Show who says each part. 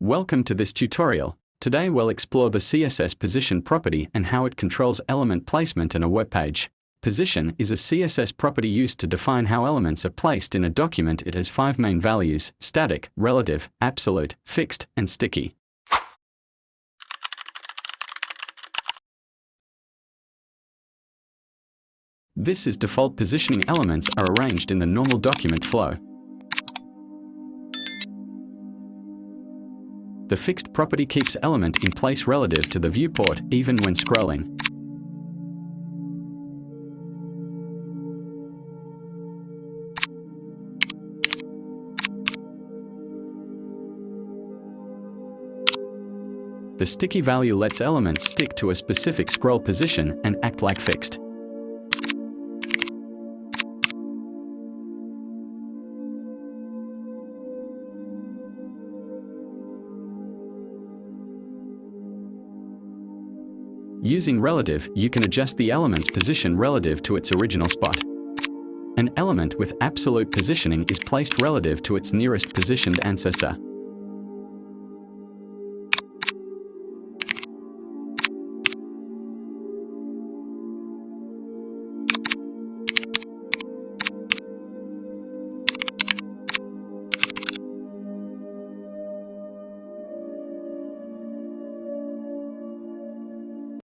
Speaker 1: Welcome to this tutorial. Today we'll explore the CSS position property and how it controls element placement in a web page. Position is a CSS property used to define how elements are placed in a document. It has 5 main values: static, relative, absolute, fixed, and sticky. This is default positioning. Elements are arranged in the normal document flow. The fixed property keeps element in place relative to the viewport, even when scrolling. The sticky value lets elements stick to a specific scroll position and act like fixed. Using relative, you can adjust the element's position relative to its original spot. An element with absolute positioning is placed relative to its nearest positioned ancestor.